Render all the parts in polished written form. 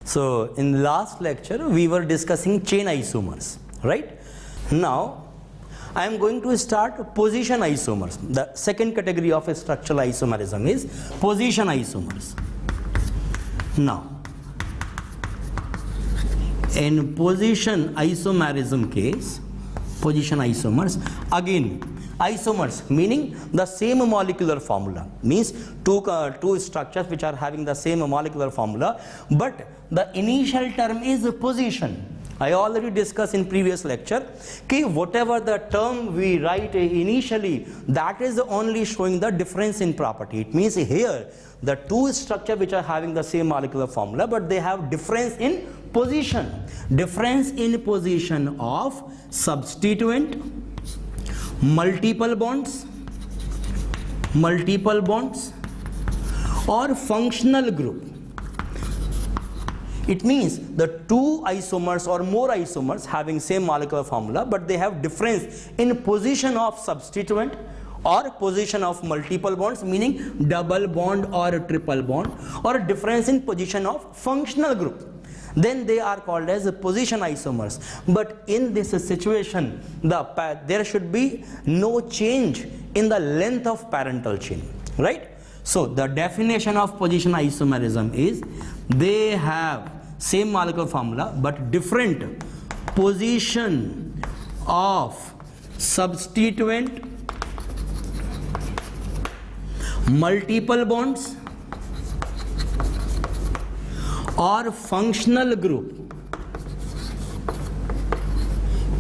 So in the last lecture we were discussing chain isomers, right? Now I am going to start position isomers. The second category of a structural isomerism is position isomers. Now in position isomerism case, position isomers, again isomers meaning the same molecular formula, means two structures which are having the same molecular formula, but the initial term is position. I already discussed in previous lecture कि whatever the term we write initially, that is only showing the difference in property. It means here the two structures which are having the same molecular formula but they have difference in position. Difference in position of substituent, multiple bonds or functional group. It means the two isomers or more isomers having same molecular formula but they have difference in position of substituent or position of multiple bonds, meaning double bond or triple bond, or difference in position of functional group. Then they are called as position isomers. But in this situation, there should be no change in the length of parental chain, right? So the definition of position isomerism is they have same molecular formula but different position of substituent, multiple bonds or functional group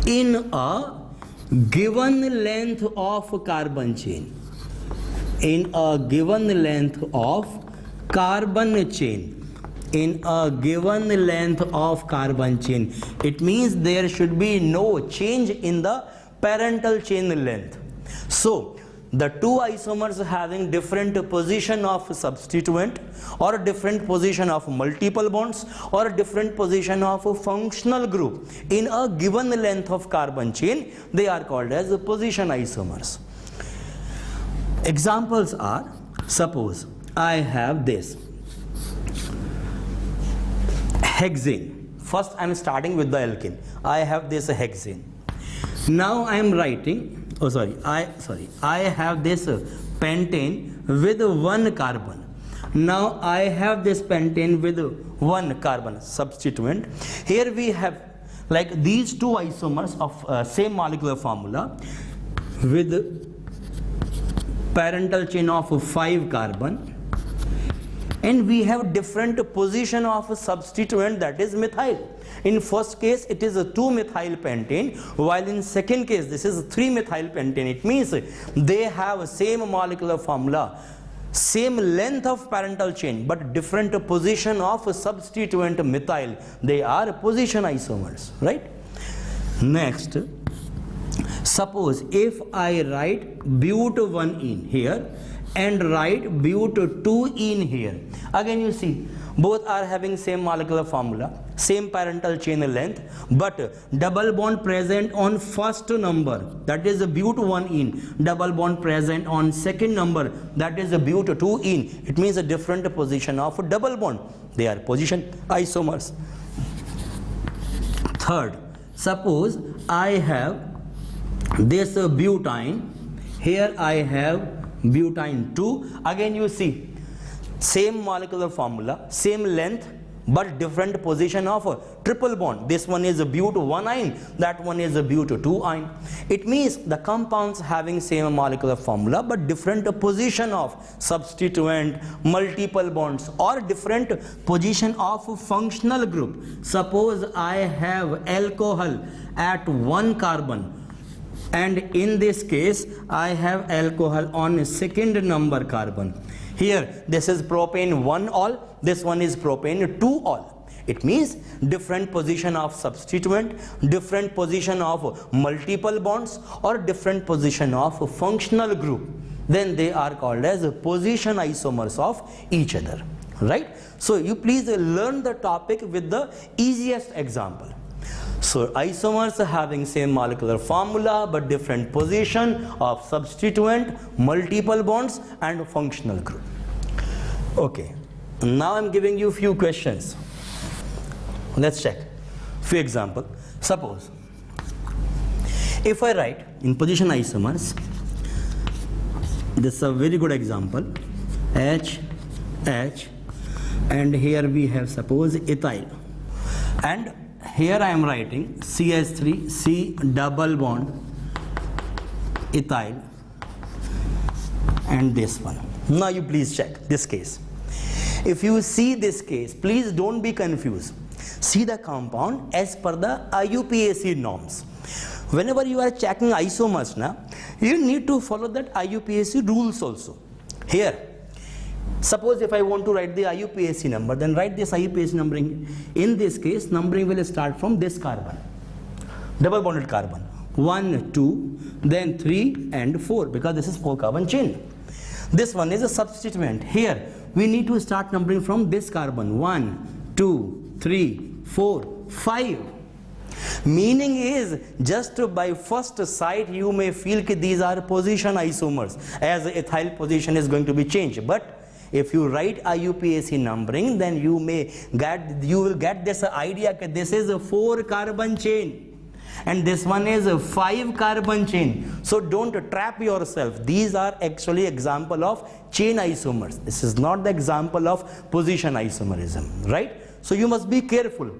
in a given length of carbon chain. In a given length of carbon chain. In a given length of carbon chain. It means there should be no change in the parental chain length. So the two isomers having different position of substituent or different position of multiple bonds or different position of a functional group in a given length of carbon chain, they are called as position isomers. Examples are, suppose I have this hexane. First I am starting with the alkene. I have this hexane. Now I am writing, I have this pentane with one carbon. Now I have this pentane with one carbon substituent. Here we have like these two isomers of same molecular formula with parental chain of 5 carbon, and we have different position of substituent, that is methyl. In first case it is a 2-methyl pentane, while in second case this is 3-methyl pentane. It means they have same molecular formula, same length of parental chain but different position of substituent methyl. They are position isomers, right? Next, suppose if I write but1-ene here and write but2-ene here, again you see both are having same molecular formula, same parental chain length, but double bond present on first number, that is a but1-ene, double bond present on second number, that is a but2-ene. It means a different position of double bond. They are position isomers. Third, suppose I have this butane, here I have butane 2, again you see same molecular formula, same length but different position of a triple bond. This one is a but1-ine, that one is a but2-ine. It means the compounds having same molecular formula but different position of substituent, multiple bonds or different position of functional group. Suppose I have alcohol at 1 carbon, and in this case I have alcohol on second number carbon. Here this is propane 1-ol, this one is propane 2-ol. It means different position of substituent, different position of multiple bonds or different position of functional group. Then they are called as position isomers of each other, right? So you please learn the topic with the easiest example. So isomers having same molecular formula but different position of substituent, multiple bonds and functional group. Okay, now I'm giving you few questions. Let's check few example. Suppose if I write in position isomers, this is a very good example, H, and here we have suppose ethyl, and here I am writing CH3, C double bond ethyl, and this one. Now you please check this case. If you see this case, please don't be confused. See the compound as per the IUPAC norms. Whenever you are checking isomers, you need to follow that IUPAC rules also. Here, suppose if I want to write the IUPAC number, then write this IUPAC numbering. In this case, numbering will start from this carbon, double bonded carbon. 1, 2, then 3 and 4, because this is 4 carbon chain. This one is a substituent. Here, we need to start numbering from this carbon. 1, 2, 3, 4, 5. Meaning is, just by first sight you may feel that these are position isomers, as ethyl position is going to be changed. But if you write IUPAC numbering, then you will get this idea that this is a 4 carbon chain and this one is a 5 carbon chain. So don't trap yourself. These are actually example of chain isomers. This is not the example of position isomerism, right? So you must be careful.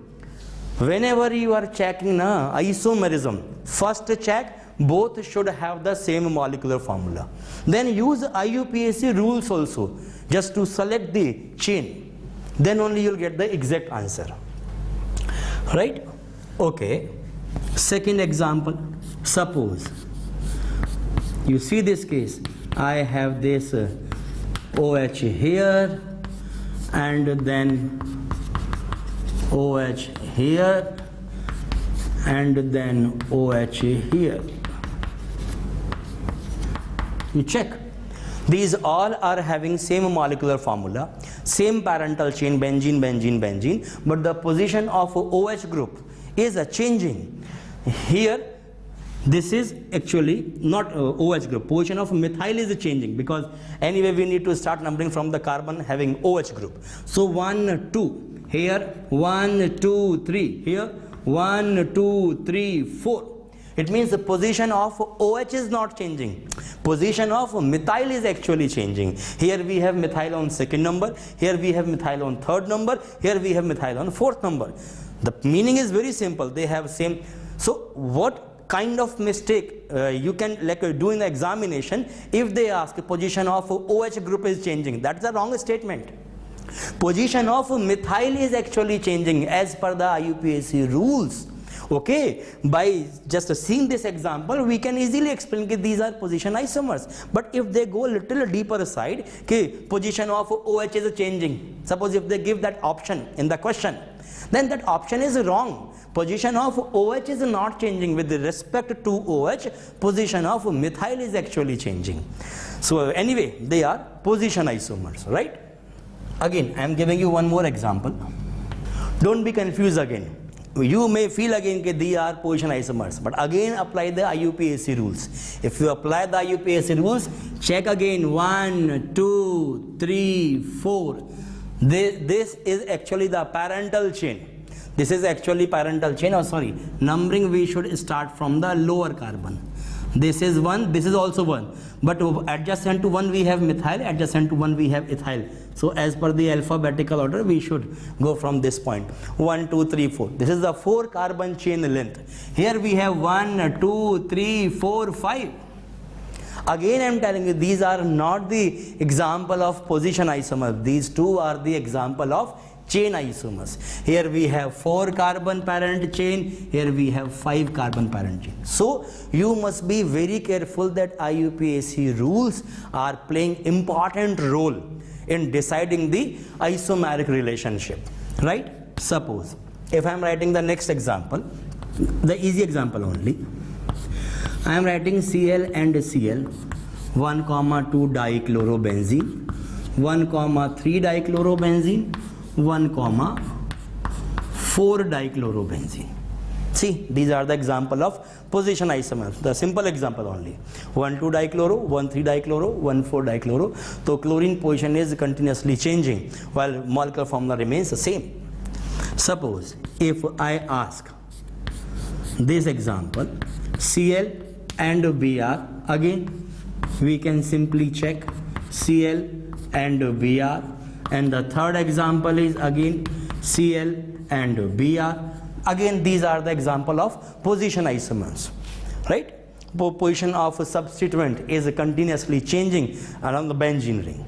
Whenever you are checking isomerism, first check both should have the same molecular formula. Then use IUPAC rules also, just to select the chain. Then only you'll get the exact answer. Right? Okay. Second example. Suppose you see this case. I have this OH here and then OH here and then OH here. You check. These all are having same molecular formula, same parental chain, benzene, benzene, benzene, but the position of OH group is changing. Here, this is actually not OH group. Position of methyl is changing, because anyway we need to start numbering from the carbon having OH group. So 1, 2. Here 1, 2, 3. Here 1, 2, 3, 4. It means the position of OH is not changing. Position of methyl is actually changing. Here we have methyl on second number. Here we have methyl on third number. Here we have methyl on fourth number. The meaning is very simple. They have same. So what kind of mistake you can do in the examination if they ask position of OH group is changing? That's a wrong statement. Position of methyl is actually changing as per the IUPAC rules. Okay, by just seeing this example, we can easily explain that these are position isomers. But if they go a little deeper side, okay, position of OH is changing. Suppose if they give that option in the question, then that option is wrong. Position of OH is not changing with respect to OH. Position of methyl is actually changing. So anyway, they are position isomers, right? Again, I am giving you one more example. Don't be confused again. You may feel again that they are position isomers, but again apply the IUPAC rules. If you apply the IUPAC rules, check again 1, 2, 3, 4. This is actually the parental chain. This is actually parental chain. Numbering we should start from the lower carbon. This is 1, this is also 1. But adjacent to 1 we have methyl, adjacent to 1 we have ethyl. So as per the alphabetical order, we should go from this point. 1, 2, 3, 4. This is the 4 carbon chain length. Here we have 1, 2, 3, 4, 5. Again I am telling you, these are not the example of position isomers. These two are the example of chain isomers. Here we have 4 carbon parent chain, here we have 5 carbon parent chain. So you must be very careful that IUPAC rules are playing important role in deciding the isomeric relationship, right? Suppose if I am writing the next example, the easy example only, I am writing Cl and Cl, 1, 2 dichlorobenzene, 1, 3 dichlorobenzene, 1, 4 dichlorobenzene. See, these are the example of position isomers. The simple example only. 1, 2 dichloro, 1, 3 dichloro, 1, 4 dichloro. So chlorine position is continuously changing while molecular formula remains the same. Suppose if I ask this example, Cl and Br, again we can simply check Cl and Br, and the third example is again Cl and Br. Again these are the example of position isomers, right? Position of a substituent is continuously changing around the benzene ring.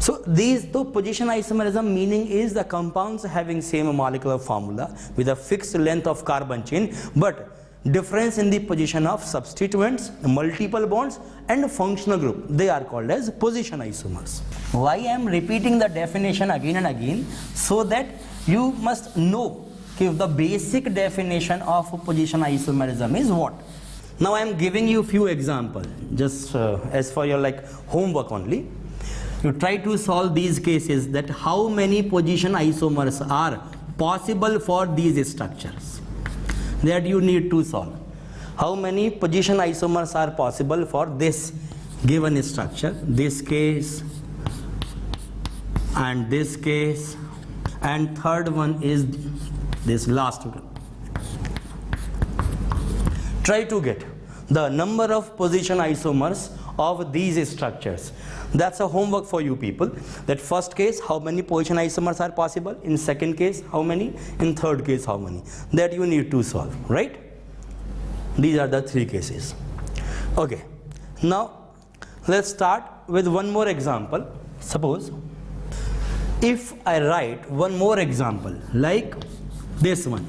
So these two position isomerism meaning is the compounds having same molecular formula with a fixed length of carbon chain, but difference in the position of substituents, multiple bonds and functional group, they are called as position isomers. Why I am repeating the definition again and again? So that you must know if the basic definition of position isomerism is what. Now I am giving you few examples just as for your like homework only. You try to solve these cases, that how many position isomers are possible for these structures, that you need to solve. How many position isomers are possible for this given structure, this case and this case, and third one is this last one. Try to get the number of position isomers of these structures. That's a homework for you people. That first case, how many position isomers are possible, in second case how many, in third case how many, that you need to solve, right? These are the three cases. Okay, now let's start with one more example. Suppose if I write one more example like this one,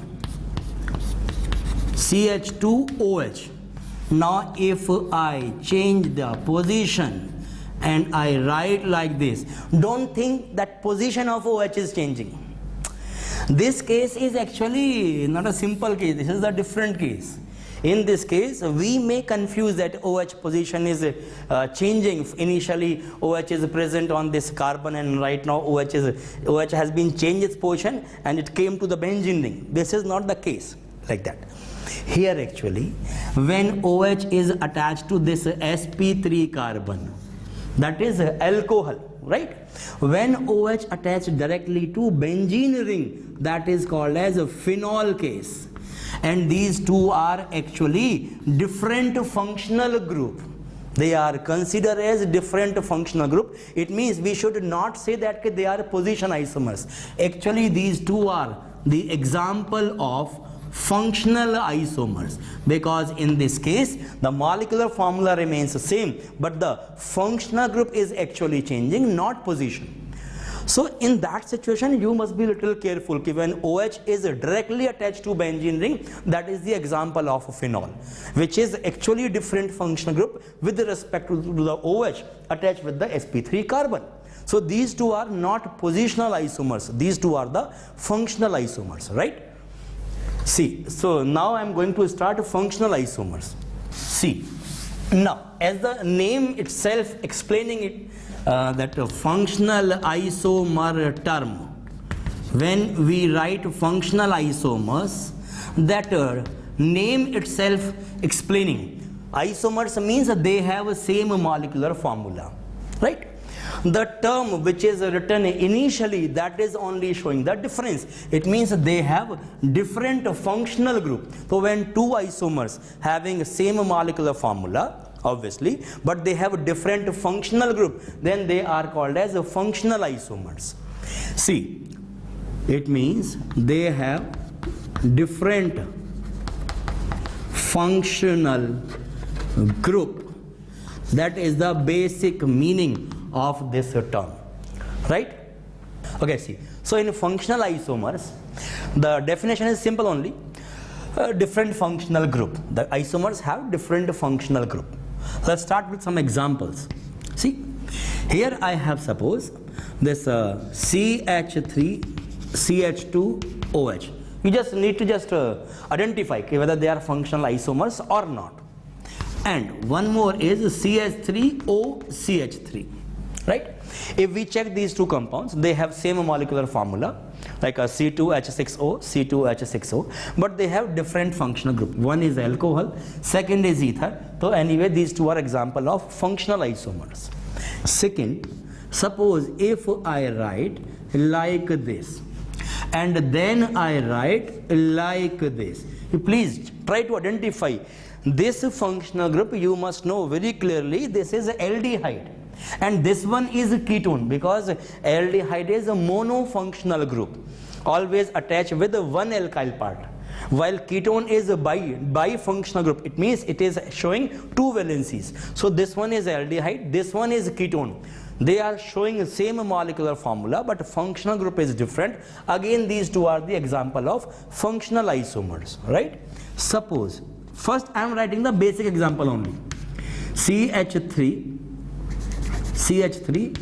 CH2OH. Now if I change the position and I write like this, don't think that position of OH is changing. This case is actually not a simple case, this is a different case. In this case, we may confuse that OH position is changing. Initially, OH is present on this carbon, and right now OH has been changed its position and it came to the benzene ring. This is not the case like that. Here actually, when OH is attached to this sp3 carbon, that is alcohol, right? When OH attached directly to benzene ring, that is called as a phenol case. And these two are actually different functional group. They are considered as different functional group. It means we should not say that they are position isomers. Actually these two are the example of functional isomers, because in this case the molecular formula remains the same, but the functional group is actually changing, not position. So in that situation you must be little careful. When OH is directly attached to benzene ring, that is the example of phenol, which is actually different functional group with respect to the OH attached with the sp3 carbon. So these two are not positional isomers, these two are the functional isomers, right? See, so now I am going to start functional isomers. See, now as the name itself explaining it, that functional isomer term, when we write functional isomers, that name itself explaining isomers means they have a same molecular formula, right? The term which is written initially, that is only showing the difference. It means they have different functional group. So when two isomers having same molecular formula, obviously, but they have a different functional group, then they are called as a functional isomers. See, it means they have different functional group. That is the basic meaning of this term, right? Okay, see, so in functional isomers, the definition is simple only. Different functional group. The isomers have different functional group. Let's start with some examples. See, here I have suppose this CH3 CH2OH. You just need to identify whether they are functional isomers or not. And one more is CH3OCH3, right? If we check these two compounds, they have same molecular formula, like a C2H6O, C2H6O, but they have different functional group. One is alcohol, second is ether. So anyway, these two are example of functional isomers. Second, suppose if I write like this, and then I write like this. You please try to identify this functional group. You must know very clearly this is aldehyde and this one is ketone, because aldehyde is a monofunctional group, always attached with one alkyl part, while ketone is a bifunctional group. It means it is showing two valencies. So this one is aldehyde, this one is ketone. They are showing the same molecular formula, but functional group is different. Again, these two are the example of functional isomers, right? Suppose, first I am writing the basic example only. CH3, CH2,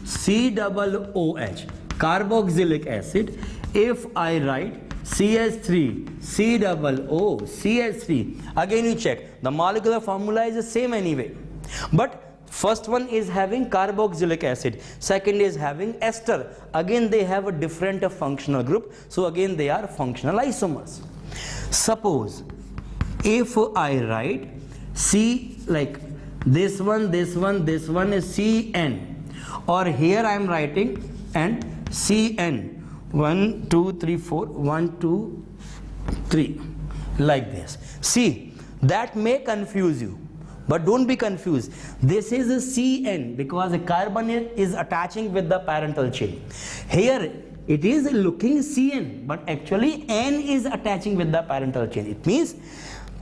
COOH, carboxylic acid. If I write CH3, COO, CH3, again you check, the molecular formula is the same anyway. But first one is having carboxylic acid, second is having ester. Again they have a different functional group, so again they are functional isomers. Suppose if I write C, like this one is CN, or here I am writing and CN, 1 2 3 4, 1 2 3, like this. See, that may confuse you, but don't be confused. This is a CN because a carbon is attaching with the parental chain. Here it is looking CN, but actually N is attaching with the parental chain. It means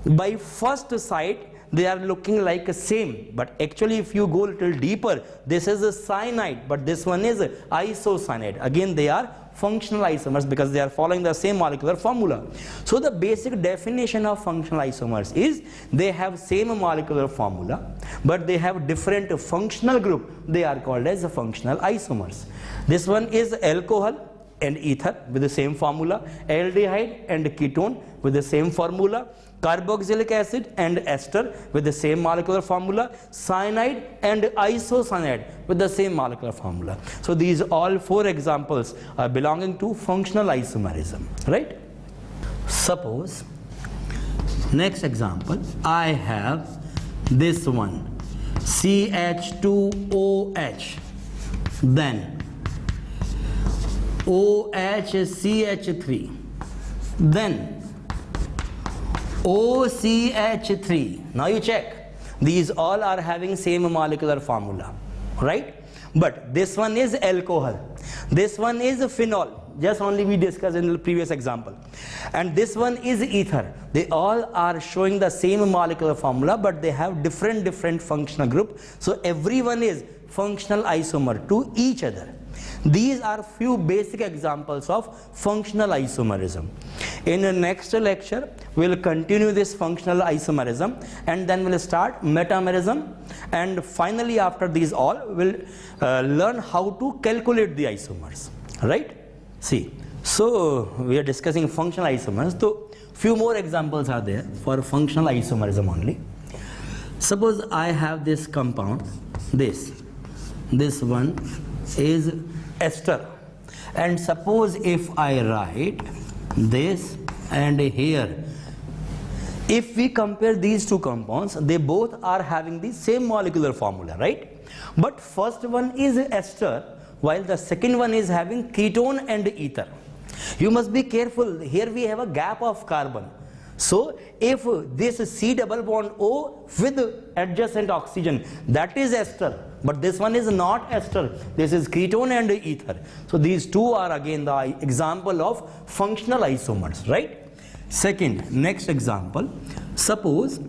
by first sight they are looking like a same, but actually if you go a little deeper, this is a cyanide, but this one is isocyanide. Again they are functional isomers because they are following the same molecular formula. So the basic definition of functional isomers is they have same molecular formula, but they have different functional group. They are called as functional isomers. This one is alcohol and ether with the same formula, aldehyde and ketone with the same formula, carboxylic acid and ester with the same molecular formula, cyanide and isocyanide with the same molecular formula. So these all four examples are belonging to functional isomerism, right? Suppose, next example, I have this one, CH2OH, then OHCH3, then OCH3. Now you check, these all are having same molecular formula, right? But this one is alcohol, this one is phenol, just only we discussed in the previous example, and this one is ether. They all are showing the same molecular formula, but they have different functional group. So everyone is functional isomer to each other. These are few basic examples of functional isomerism. In the next lecture, we will continue this functional isomerism, and then we will start metamerism, and finally after these all, we will learn how to calculate the isomers, right? See, so we are discussing functional isomers, so few more examples are there for functional isomerism only. Suppose I have this compound, this one is ester, and suppose if I write this and here, if we compare these two compounds, they both are having the same molecular formula, right? But first one is ester, while the second one is having ketone and ether. You must be careful, here we have a gap of carbon. So if this C double bond O with adjacent oxygen, that is ester, but this one is not ester, this is ketone and ether. So these two are again the example of functional isomers, right? Second, next example, suppose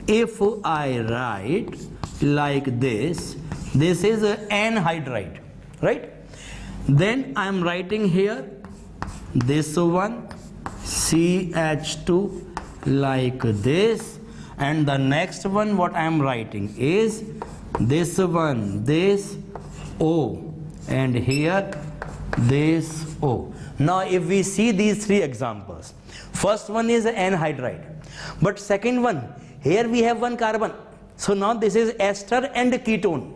if I write like this is anhydride, right? Then I am writing here this one CH2 like this, and the next one what I am writing is this one, this O, and here this O. Now if we see these three examples, first one is anhydride, but second one, here we have one carbon, so now this is ester and ketone,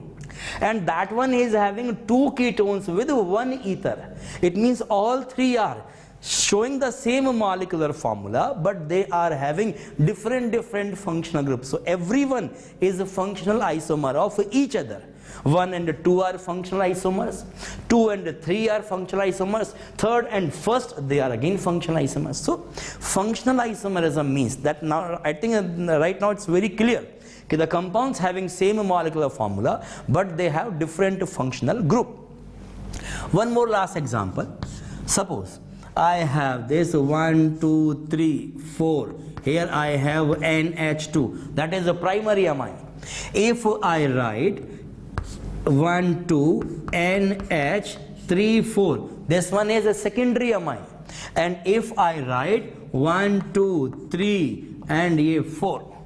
and that one is having two ketones with one ether. It means all three are showing the same molecular formula, but they are having different functional groups. So everyone is a functional isomer of each other. 1 and 2 are functional isomers, 2 and 3 are functional isomers, third and first they are again functional isomers. So functional isomerism means that now I think right now it's very clear that the compounds having same molecular formula but they have different functional group. One more last example. Suppose I have this 1, 2, 3, 4. Here I have NH2. That is a primary amine. If I write 1, 2, NH, 3, 4. This one is a secondary amine. And if I write 1, 2, 3 and 4.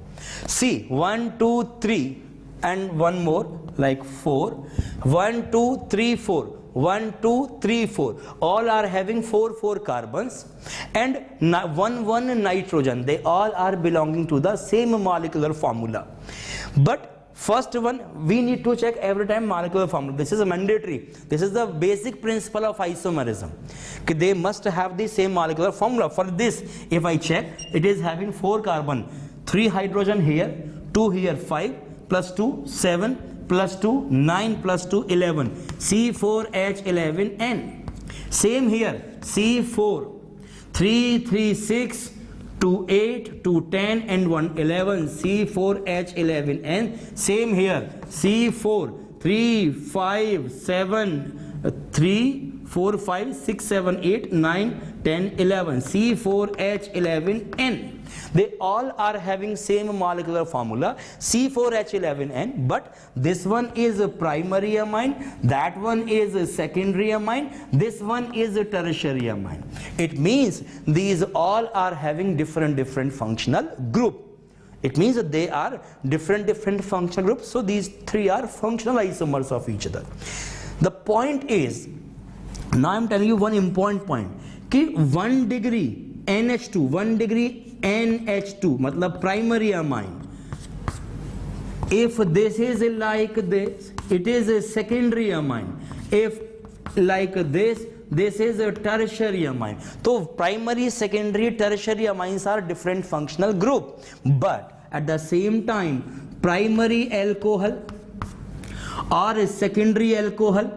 See 1, 2, 3 and one more like 4. 1, 2, 3, 4. 1, 2, 3, 4. All are having 4 carbons and 1 nitrogen. They all are belonging to the same molecular formula. But first one, we need to check every time molecular formula. This is a mandatory. This is the basic principle of isomerism. They must have the same molecular formula. For this, if I check, it is having 4 carbon. 3 hydrogen here, 2 here, 5 plus 2, 7 plus 2, 9 plus 2, 11. C4H11N. Same here. C4. 3, 3, 6, 2, 8, 2, 10 and 1, 11. C4H11N. Same here. C4. 3, 5, 7, 3, 4, 5, 6, 7, 8, 9, 10, 11. C4H11N. They all are having same molecular formula C4H11N, but this one is a primary amine, that one is a secondary amine, this one is a tertiary amine. It means these all are having different functional group. It means that they are different functional groups. So these 3 are functional isomers of each other. The point is, now I am telling you one important point. कि 1 degree NH2, 1 degree NH2, मतलब primary amine. If this is like this, it is a secondary amine. If like this is a tertiary amine. So primary, secondary, tertiary amines are different functional group. But at the same time, primary alcohol or a secondary alcohol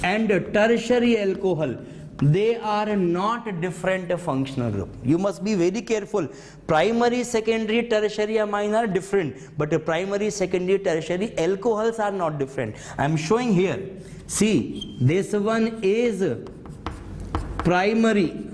and tertiary alcohol, they are not different functional group. You must be very careful. Primary, secondary, tertiary amine are different, but primary, secondary, tertiary alcohols are not different. I am showing here. See, this one is primary,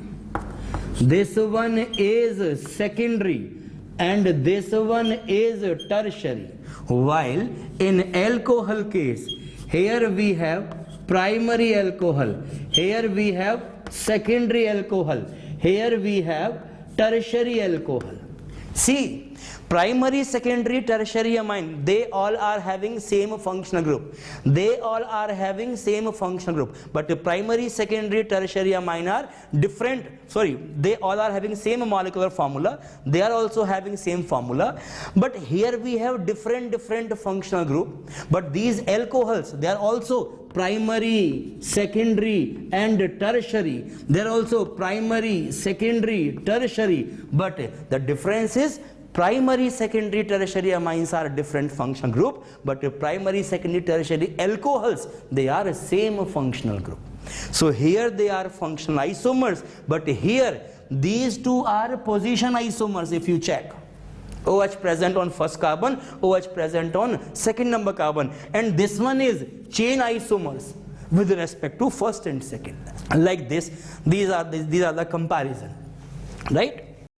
this one is secondary, and this one is tertiary. While in alcohol case, here we have primary alcohol, here we have secondary alcohol, here we have tertiary alcohol. See, primary, secondary, tertiary amine, they all are having same functional group. They all are having same functional group. But the primary, secondary, tertiary amine are different. Sorry, they all are having same molecular formula. They are also having same formula. But here we have different functional group. But these alcohols, they are also primary, secondary and tertiary. They are also primary, secondary, tertiary. But the difference is primary, secondary, tertiary amines are a different functional group, but primary, secondary, tertiary alcohols, they are the same functional group. So here they are functional isomers, but here these 2 are position isomers. If you check, OH present on first carbon, OH present on second number carbon, and this one is chain isomers with respect to first and second. Like this, these are the comparison, right?